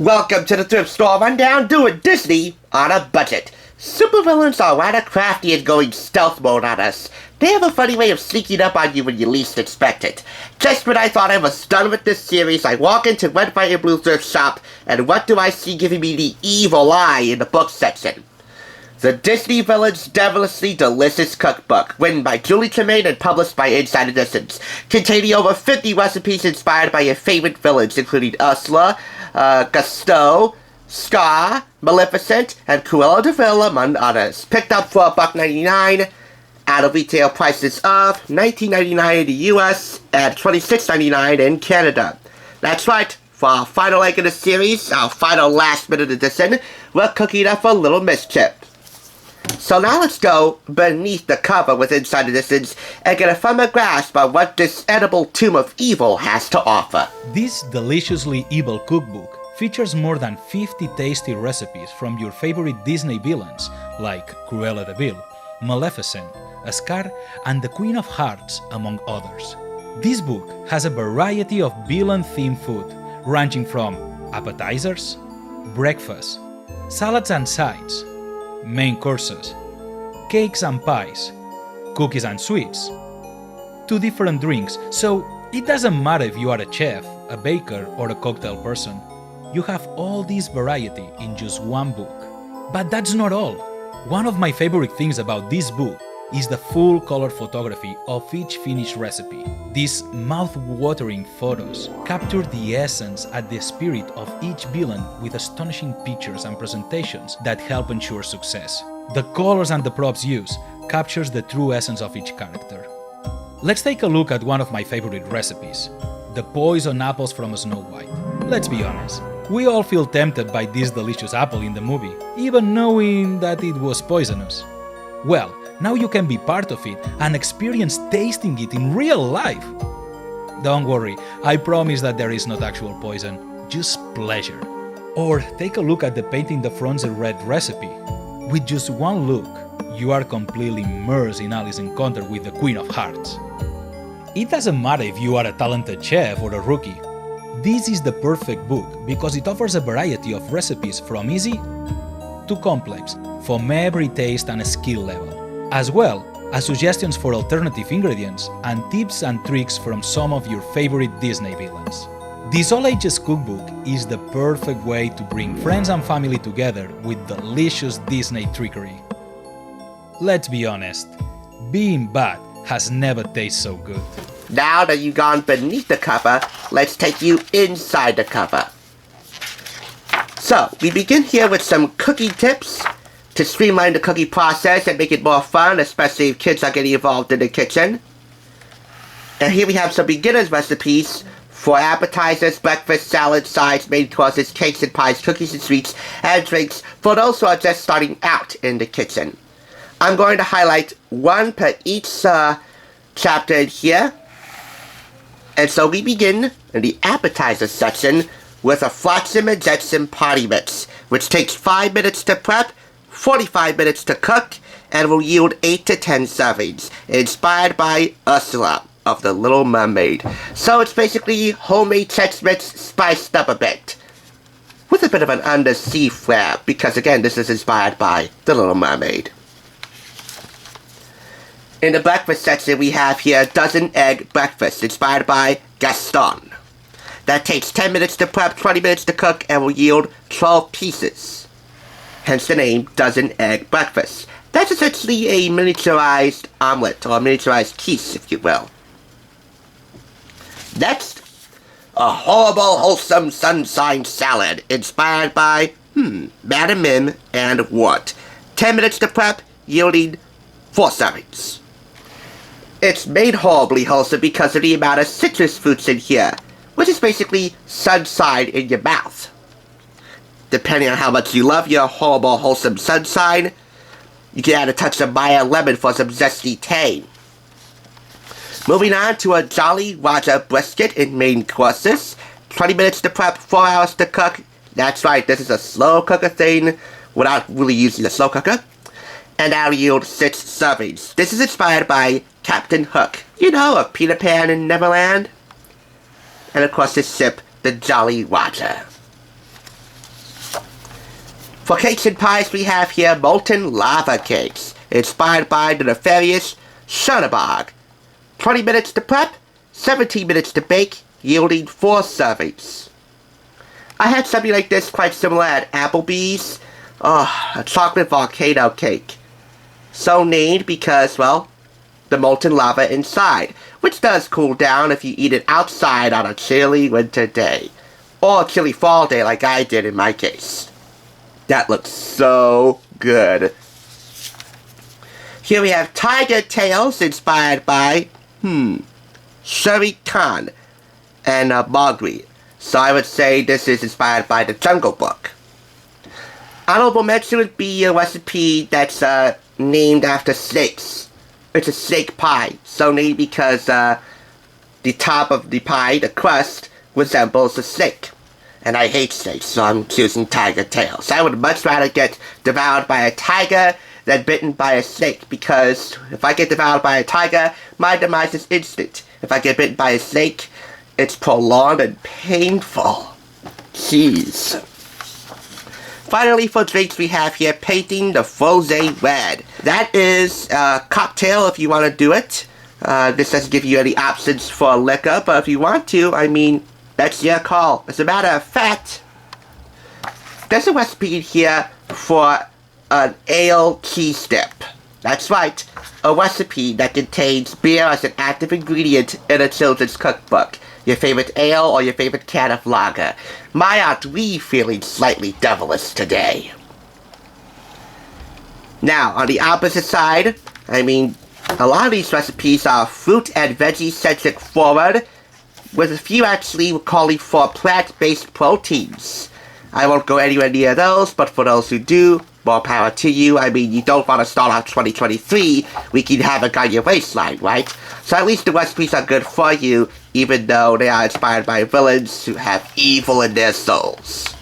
Welcome to the thrift store rundown, doing Disney on a budget. Supervillains are rather crafty and going stealth mode on us. They have a funny way of sneaking up on you when you least expect it. Just when I thought I was done with this series, I walk into Red, White, and Blue thrift shop, and what do I see giving me the evil eye in the book section? The Disney Villains Devilishly Delicious Cookbook, written by Julie Tremaine and published by Inside Editions, containing over 50 recipes inspired by your favorite villains, including Ursula, Gusteau, Scar, Maleficent, and Cruella de Vil, among others. Picked up for $1.99 at a retail prices of $19.99 in the US and $26.99 in Canada. That's right, for our final leg of the series, our final last-minute edition, we're cooking up a little mischief. So now let's go beneath the cover with Inside Editions and get a firmer grasp on what this edible tomb of evil has to offer. This deliciously evil cookbook features more than 50 tasty recipes from your favorite Disney villains like Cruella de Vil, Maleficent, Scar, and the Queen of Hearts, among others. This book has a variety of villain-themed food, ranging from appetizers, breakfast, salads and sides, main courses, cakes and pies, cookies and sweets, to different drinks, so it doesn't matter if you are a chef, a baker, or a cocktail person. You have all this variety in just one book. But that's not all. One of my favorite things about this book is the full color photography of each finished recipe. These mouth-watering photos capture the essence and the spirit of each villain with astonishing pictures and presentations that help ensure success. The colors and the props used captures the true essence of each character. Let's take a look at one of my favorite recipes, the poison apples from Snow White. Let's be honest, we all feel tempted by this delicious apple in the movie, even knowing that it was poisonous. Well, now you can be part of it and experience tasting it in real life. Don't worry, I promise that there is not actual poison, just pleasure. Or take a look at the painting the fronts red recipe. With just one look, you are completely immersed in Alice's encounter with the Queen of Hearts. It doesn't matter if you are a talented chef or a rookie. This is the perfect book because it offers a variety of recipes from easy to complex, from every taste and skill level, as well as suggestions for alternative ingredients and tips and tricks from some of your favorite Disney villains. This all-ages cookbook is the perfect way to bring friends and family together with delicious Disney trickery. Let's be honest, being bad has never tasted so good. Now that you've gone beneath the cover, let's take you inside the cover. So, we begin here with some cooking tips to streamline the cooking process and make it more fun, especially if kids are getting involved in the kitchen. And here we have some beginner's recipes for appetizers, breakfast, salads, sides, main courses, cakes and pies, cookies and sweets, and drinks for those who are just starting out in the kitchen. I'm going to highlight one per each chapter in here. And so we begin in the appetizer section with a Flotsam and Jetsam party mix, which takes 5 minutes to prep, 45 minutes to cook, and will yield 8 to 10 servings, inspired by Ursula of The Little Mermaid. So it's basically homemade Chex Mix spiced up a bit, with a bit of an undersea flair, because again, this is inspired by The Little Mermaid. In the breakfast section, we have here Dozen Egg Breakfast, inspired by Gaston. That takes 10 minutes to prep, 20 minutes to cook, and will yield 12 pieces. Hence the name Dozen Egg Breakfast. That's essentially a miniaturized omelet, or a miniaturized quiche, if you will. Next, a horrible, wholesome sunshine salad, inspired by, Madam Mim and Wart. 10 minutes to prep, yielding 4 servings. It's made horribly wholesome because of the amount of citrus fruits in here, which is basically sunshine in your mouth. Depending on how much you love your horrible, wholesome sunshine, you can add a touch of Maya lemon for some zesty tang. Moving on to a Jolly Roger brisket in main courses. 20 minutes to prep, 4 hours to cook. That's right, this is a slow cooker thing without really using a slow cooker. And that'll yield 6 servings. This is inspired by Captain Hook, you know, of Peter Pan in Neverland. And of course this ship, the Jolly Roger. For cakes and pies, we have here molten lava cakes, inspired by the nefarious shoutout. 20 minutes to prep, 17 minutes to bake, yielding 4 servings. I had something like this quite similar at Applebee's. A chocolate volcano cake. So named because, well, the molten lava inside, which does cool down if you eat it outside on a chilly winter day. Or a chilly fall day like I did in my case. That looks so good. Here we have tiger tails inspired by, Sherry Khan and Marguerite. So I would say this is inspired by the Jungle Book. Honorable mention would be a recipe that's named after snakes. It's a snake pie, so named because the top of the pie, the crust, resembles a snake. And I hate snakes, so I'm choosing tiger tails. I would much rather get devoured by a tiger than bitten by a snake, because if I get devoured by a tiger, my demise is instant. If I get bitten by a snake, it's prolonged and painful. Jeez. Finally, for drinks, we have here painting the Frosé Red. That is a cocktail if you want to do it. This doesn't give you any options for liquor, but if you want to, I mean, that's your call. As a matter of fact, there's a recipe here for an ale cheese dip. That's right, a recipe that contains beer as an active ingredient in a children's cookbook. Your favorite ale or your favorite can of lager. My, aren't we feeling slightly devilish today? Now, on the opposite side, I mean, a lot of these recipes are fruit and veggie-centric forward, with a few actually calling for plant-based proteins. I won't go anywhere near those, but for those who do, more power to you. I mean, you don't want to start out 2023 wreaking havoc on your waistline, right? So at least the recipes are good for you, even though they are inspired by villains who have evil in their souls.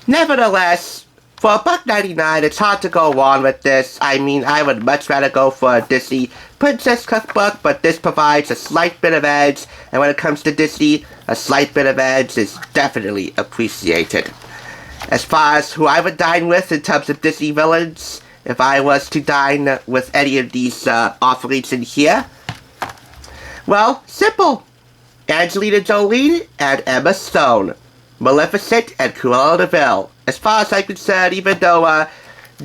Nevertheless, for $1.99, it's hard to go wrong with this. I mean, I would much rather go for a Disney Princess Cookbook, but this provides a slight bit of edge, and when it comes to Disney, a slight bit of edge is definitely appreciated. As far as who I would dine with in terms of Disney villains, if I was to dine with any of these offerings in here, well, simple. Angelina Jolie and Emma Stone. Maleficent and Cruella de Vil. As far as I'm concerned, even though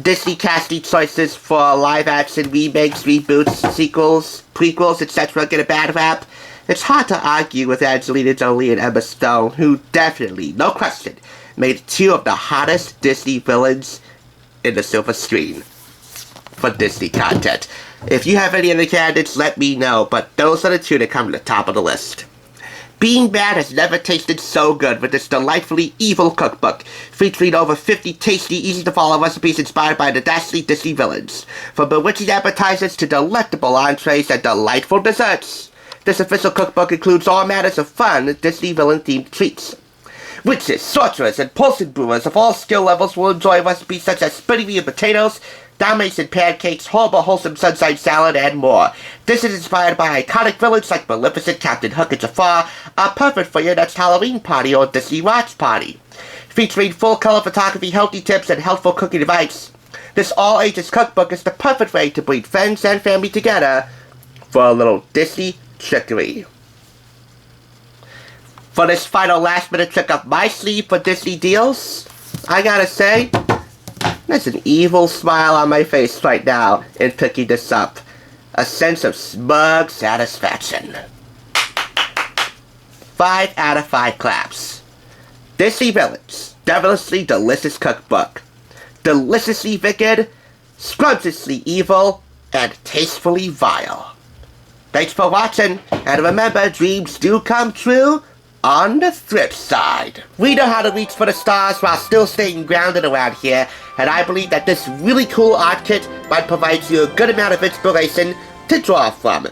Disney casting choices for live-action remakes, reboots, sequels, prequels, etc. get a bad rap, it's hard to argue with Angelina Jolie and Emma Stone, who definitely, no question, made 2 of the hottest Disney villains in the silver screen for Disney content. If you have any other candidates, let me know, but those are the 2 that come to the top of the list. Being Bad has never tasted so good with this delightfully evil cookbook, featuring over 50 tasty, easy-to-follow recipes inspired by the dastardly Disney villains, from bewitching appetizers to delectable entrees and delightful desserts. This official cookbook includes all manners of fun Disney villain-themed treats. Witches, sorcerers, and potion brewers of all skill levels will enjoy recipes such as spinning meat and potatoes, Dalmatian pancakes, horrible wholesome sunshine salad, and more. This is inspired by iconic villains like Maleficent, Captain Hook, and Jafar, are perfect for your next Halloween party or Disney watch party. Featuring full-color photography, healthy tips, and helpful cooking advice, this all-ages cookbook is the perfect way to bring friends and family together for a little Disney trickery. For this final last-minute trick up my sleeve for Disney deals, I gotta say, there's an evil smile on my face right now in picking this up. A sense of smug satisfaction. 5 out of 5 claps. Disney Villains, Devilishly Delicious Cookbook. Deliciously wicked, scrumptiously evil, and tastefully vile. Thanks for watching, and remember, dreams do come true on the thrift side. We know how to reach for the stars while still staying grounded around here, and I believe that this really cool art kit might provide you a good amount of inspiration to draw from.